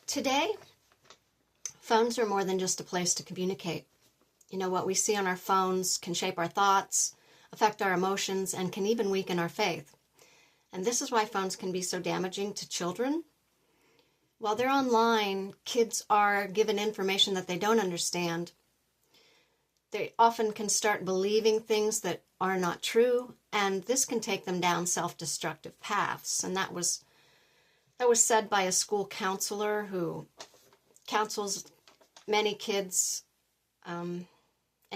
Today, phones are more than just a place to communicate. You know, what we see on our phones can shape our thoughts, affect our emotions, and can even weaken our faith. And this is why phones can be so damaging to children. While they're online, kids are given information that they don't understand. They often can start believing things that are not true, and this can take them down self-destructive paths. And that was said by a school counselor who counsels many kids, and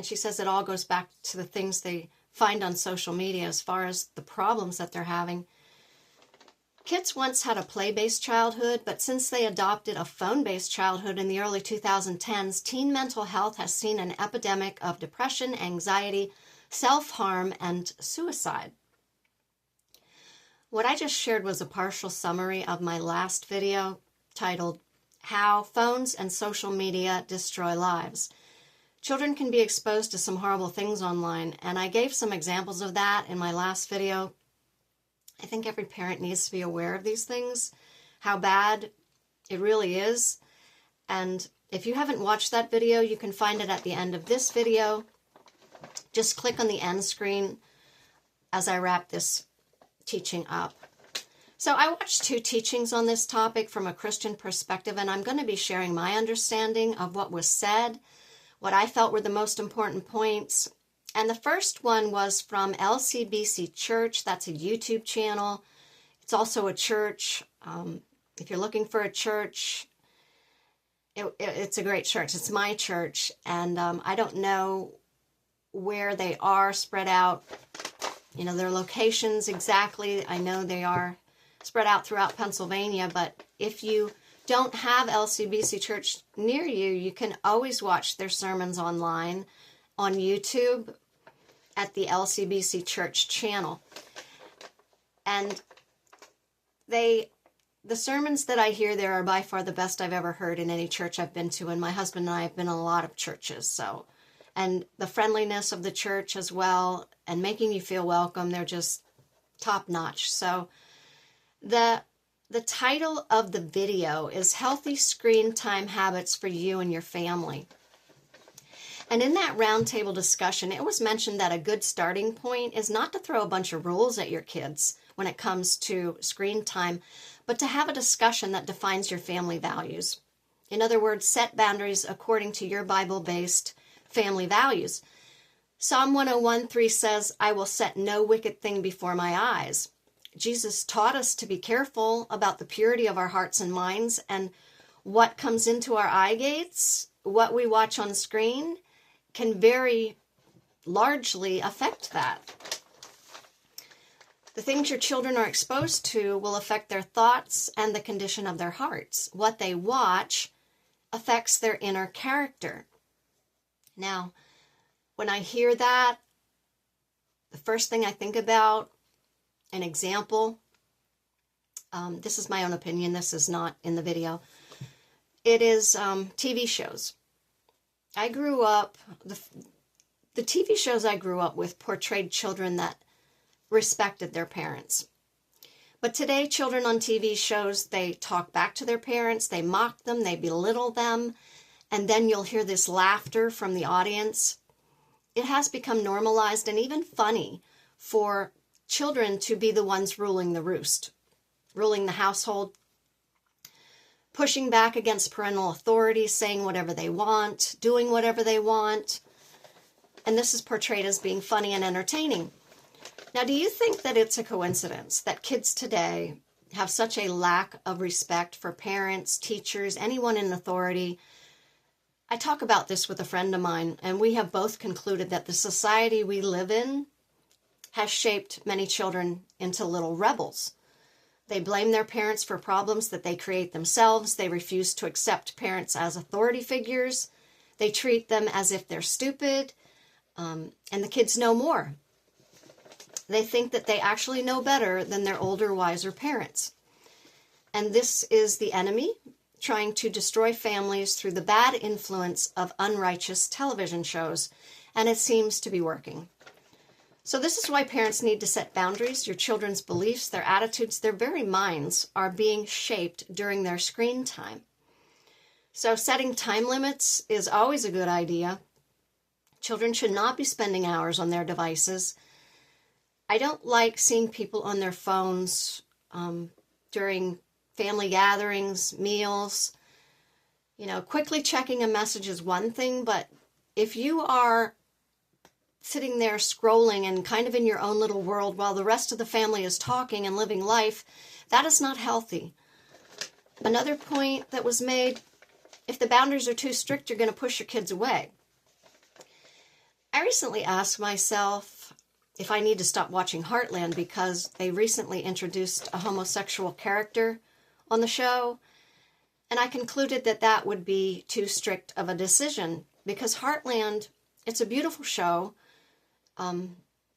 she says it all goes back to the things they find on social media as far as the problems that they're having. Kids once had a play-based childhood, but since they adopted a phone-based childhood in the early 2010s, teen mental health has seen an epidemic of depression, anxiety, self-harm, and suicide. What I just shared was a partial summary of my last video titled, How Phones and Social Media Destroy Lives. Children can be exposed to some horrible things online, and I gave some examples of that in my last video. I think every parent needs to be aware of these things, how bad it really is. And if you haven't watched that video, you can find it at the end of this video. Just click on the end screen as I wrap this teaching up. So I watched 2 teachings on this topic from a Christian perspective, and I'm going to be sharing my understanding of what was said, what I felt were the most important points. And the first one was from LCBC Church. That's a YouTube channel. It's also a church. If you're looking for a church, it's a great church. It's my church. And I don't know where they are spread out, you know, their locations exactly. I know they are spread out throughout Pennsylvania, but if you don't have LCBC Church near you, you can always watch their sermons online on YouTube at the LCBC Church channel. And the sermons that I hear there are by far the best I've ever heard in any church I've been to, and my husband and I have been in a lot of churches. So, and the friendliness of the church as well, and making you feel welcome, they're just top notch. So the title of the video is Healthy Screen Time Habits for You and Your Family. And in that roundtable discussion, it was mentioned that a good starting point is not to throw a bunch of rules at your kids when it comes to screen time, but to have a discussion that defines your family values. In other words, set boundaries according to your Bible-based family values. Psalm 101:3 says, I will set no wicked thing before my eyes. Jesus taught us to be careful about the purity of our hearts and minds, and what comes into our eye gates, what we watch on screen, can very largely affect that. The things your children are exposed to will affect their thoughts and the condition of their hearts. What they watch affects their inner character. Now, when I hear that, the first thing I think about, an example, this is my own opinion, this is not in the video, it is TV shows. I grew up, the TV shows I grew up with portrayed children that respected their parents. But today, children on TV shows, they talk back to their parents, they mock them, they belittle them, and then you'll hear this laughter from the audience. It has become normalized and even funny for children to be the ones ruling the roost, ruling the household, pushing back against parental authority, saying whatever they want, doing whatever they want. And this is portrayed as being funny and entertaining. Now, do you think that it's a coincidence that kids today have such a lack of respect for parents, teachers, anyone in authority? I talk about this with a friend of mine, and we have both concluded that the society we live in has shaped many children into little rebels. They blame their parents for problems that they create themselves. They refuse to accept parents as authority figures. They treat them as if they're stupid, and the kids know more. They think that they actually know better than their older, wiser parents. And this is the enemy trying to destroy families through the bad influence of unrighteous television shows, and it seems to be working. So this is why parents need to set boundaries. Your children's beliefs, their attitudes, their very minds are being shaped during their screen time. So setting time limits is always a good idea. Children should not be spending hours on their devices. I don't like seeing people on their phones during family gatherings, meals. Quickly checking a message is one thing, but if you are sitting there scrolling and kind of in your own little world while the rest of the family is talking and living life, that is not healthy. Another point that was made, if the boundaries are too strict, you're going to push your kids away. I recently asked myself if I need to stop watching Heartland because they recently introduced a homosexual character on the show, and I concluded that that would be too strict of a decision because Heartland, it's a beautiful show,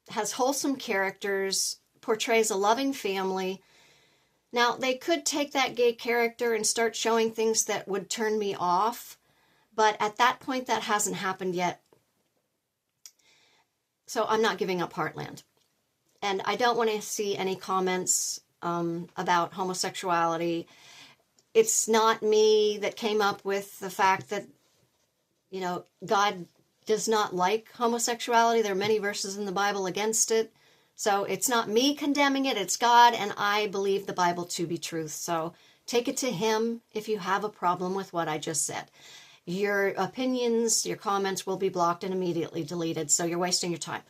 has wholesome characters, portrays a loving family. Now, they could take that gay character and start showing things that would turn me off, but at that point, that hasn't happened yet. So I'm not giving up Heartland. And I don't want to see any comments about homosexuality. It's not me that came up with the fact that, God does not like homosexuality. There are many verses in the Bible against it. So it's not me condemning it, it's God, and I believe the Bible to be truth. So take it to Him if you have a problem with what I just said. Your opinions, your comments will be blocked and immediately deleted, so you're wasting your time.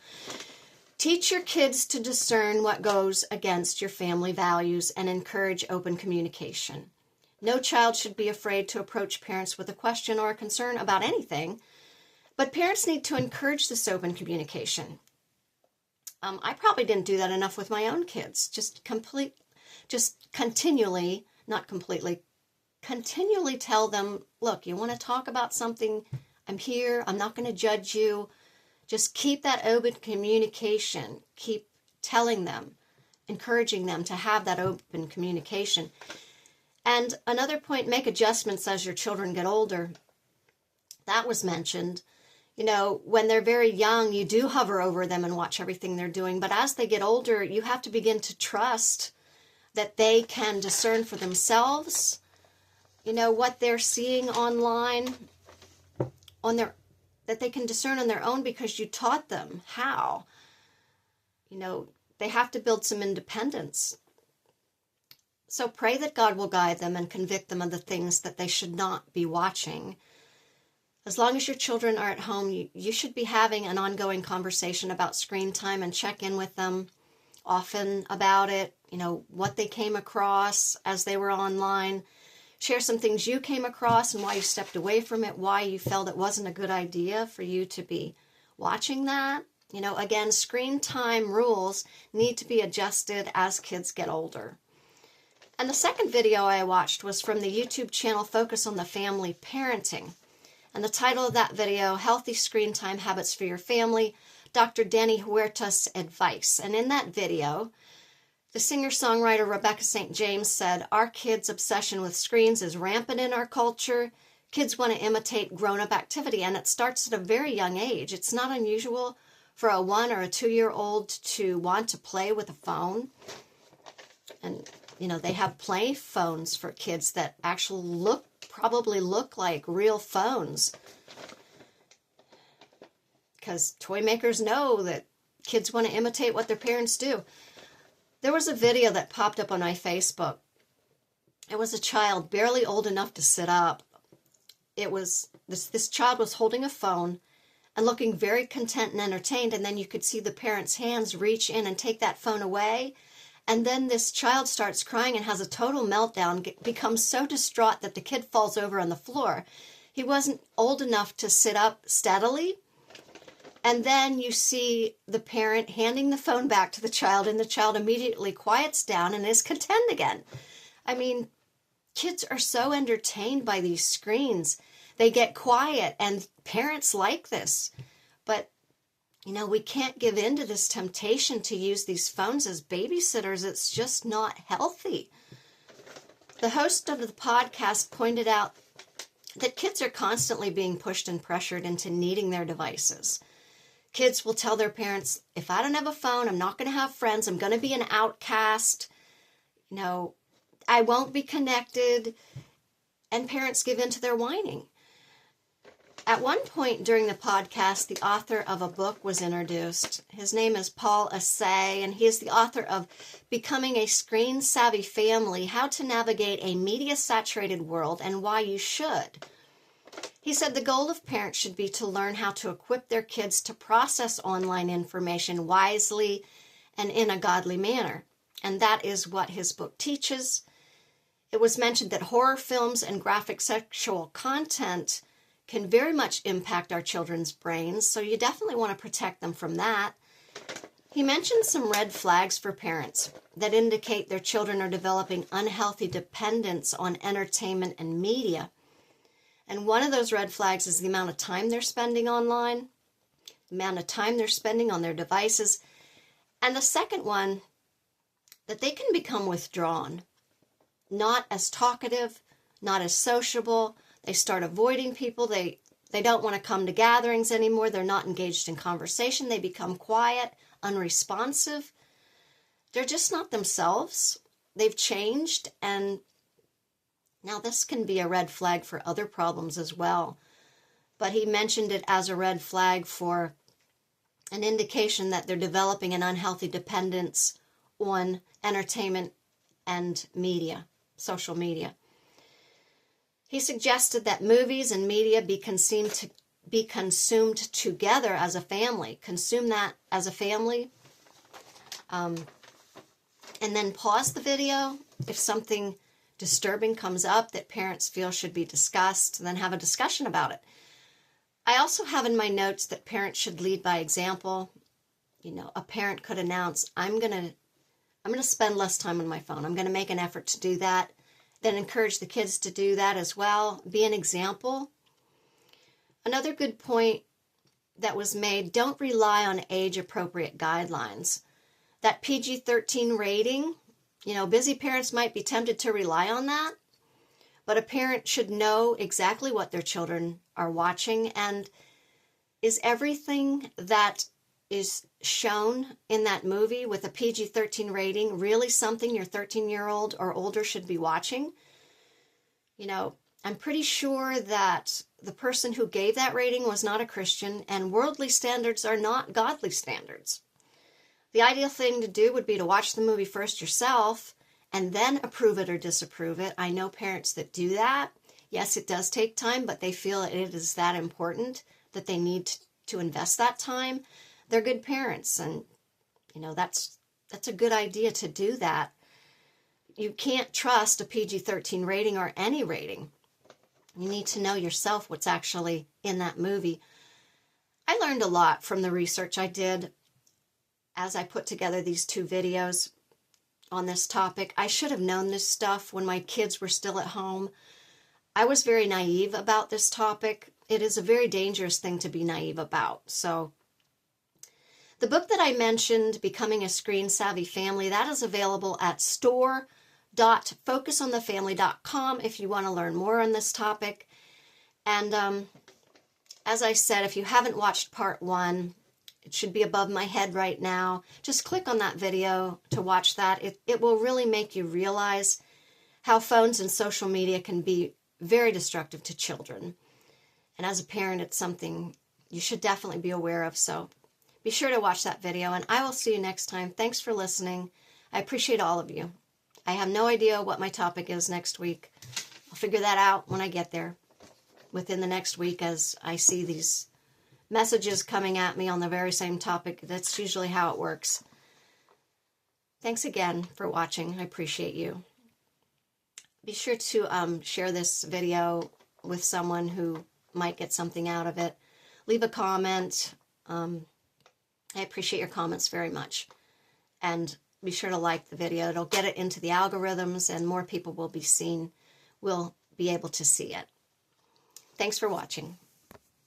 Teach your kids to discern what goes against your family values and encourage open communication. No child should be afraid to approach parents with a question or a concern about anything, but parents need to encourage this open communication. I probably didn't do that enough with my own kids. Continually tell them, look, you want to talk about something? I'm here. I'm not going to judge you. Just keep that open communication. Keep telling them, encouraging them to have that open communication. And another point, make adjustments as your children get older. That was mentioned. When they're very young, you do hover over them and watch everything they're doing. But as they get older, you have to begin to trust that they can discern for themselves, what they're seeing online, that they can discern on their own because you taught them how. They have to build some independence. So pray that God will guide them and convict them of the things that they should not be watching. As long as your children are at home, you should be having an ongoing conversation about screen time and check in with them often about it, what they came across as they were online. Share some things you came across and why you stepped away from it, why you felt it wasn't a good idea for you to be watching that. Again, screen time rules need to be adjusted as kids get older. And the second video I watched was from the YouTube channel Focus on the Family Parenting. And the title of that video, Healthy Screen Time Habits for Your Family, Dr. Danny Huertas Advice. And in that video, the singer-songwriter Rebecca St. James said, our kids' obsession with screens is rampant in our culture. Kids want to imitate grown-up activity, and it starts at a very young age. It's not unusual for a 1 or a 2-year-old to want to play with a phone. And, they have play phones for kids that actually probably look like real phones. Because toy makers know that kids want to imitate what their parents do. There was a video that popped up on my Facebook. It was a child barely old enough to sit up. It was this child was holding a phone and looking very content and entertained, and then you could see the parents' hands reach in and take that phone away. And then this child starts crying and has a total meltdown, becomes so distraught that the kid falls over on the floor. He wasn't old enough to sit up steadily. And then you see the parent handing the phone back to the child, and the child immediately quiets down and is content again. I mean, kids are so entertained by these screens. They get quiet, and parents like this. But we can't give in to this temptation to use these phones as babysitters. It's just not healthy. The host of the podcast pointed out that kids are constantly being pushed and pressured into needing their devices. Kids will tell their parents, if I don't have a phone, I'm not going to have friends. I'm going to be an outcast. I won't be connected. and parents give in to their whining. At one point during the podcast, the author of a book was introduced. His name is Paul Asay, and he is the author of Becoming a Screen-Savvy Family, How to Navigate a Media-Saturated World and Why You Should. He said the goal of parents should be to learn how to equip their kids to process online information wisely and in a godly manner. And that is what his book teaches. It was mentioned that horror films and graphic sexual content can very much impact our children's brains, so you definitely want to protect them from that. He mentioned some red flags for parents that indicate their children are developing unhealthy dependence on entertainment and media. And one of those red flags is the amount of time they're spending online, the amount of time they're spending on their devices. And the second one, that they can become withdrawn, not as talkative, not as sociable. They start avoiding people. They don't want to come to gatherings anymore. They're not engaged in conversation. They become quiet, unresponsive. They're just not themselves. They've changed, and now this can be a red flag for other problems as well. But he mentioned it as a red flag for an indication that they're developing an unhealthy dependence on entertainment and media, social media. He suggested that movies and media be consumed together as a family. Consume that as a family. And then pause the video. If something disturbing comes up that parents feel should be discussed, then have a discussion about it. I also have in my notes that parents should lead by example. You know, a parent could announce, I'm going to spend less time on my phone. I'm going to make an effort to do that. Then encourage the kids to do that as well. Be an example. Another good point that was made, don't rely on age-appropriate guidelines. That PG-13 rating, you know, busy parents might be tempted to rely on that, but a parent should know exactly what their children are watching, and is everything that is shown in that movie with a PG-13 rating really something your 13-year-old or older should be watching? You know, I'm pretty sure that the person who gave that rating was not a Christian, and worldly standards are not godly standards. The ideal thing to do would be to watch the movie first yourself and then approve it or disapprove it. I know parents that do that. Yes, it does take time, but they feel it is that important that they need to invest that time. They're good parents, and you know that's a good idea to do that. You can't trust a PG-13 rating or any rating. You need to know yourself what's actually in that movie. I learned a lot from the research I did as I put together these two videos on this topic. I should have known this stuff when my kids were still at home. I was very naive about this topic. It is a very dangerous thing to be naive about. So the book that I mentioned, Becoming a Screen-Savvy Family, that is available at store.focusonthefamily.com if you want to learn more on this topic. And as I said, if you haven't watched part 1, it should be above my head right now. Just click on that video to watch that. It will really make you realize how phones and social media can be very destructive to children. And as a parent, it's something you should definitely be aware of. So be sure to watch that video, and I will see you next time. Thanks for listening. I appreciate all of you. I have no idea what my topic is next week. I'll figure that out when I get there within the next week as I see these messages coming at me on the very same topic. That's usually how it works. Thanks again for watching. I appreciate you. Be sure to share this video with someone who might get something out of it. Leave a comment. I appreciate your comments very much. And be sure to like the video. It'll get it into the algorithms, and more people will be able to see it. Thanks for watching.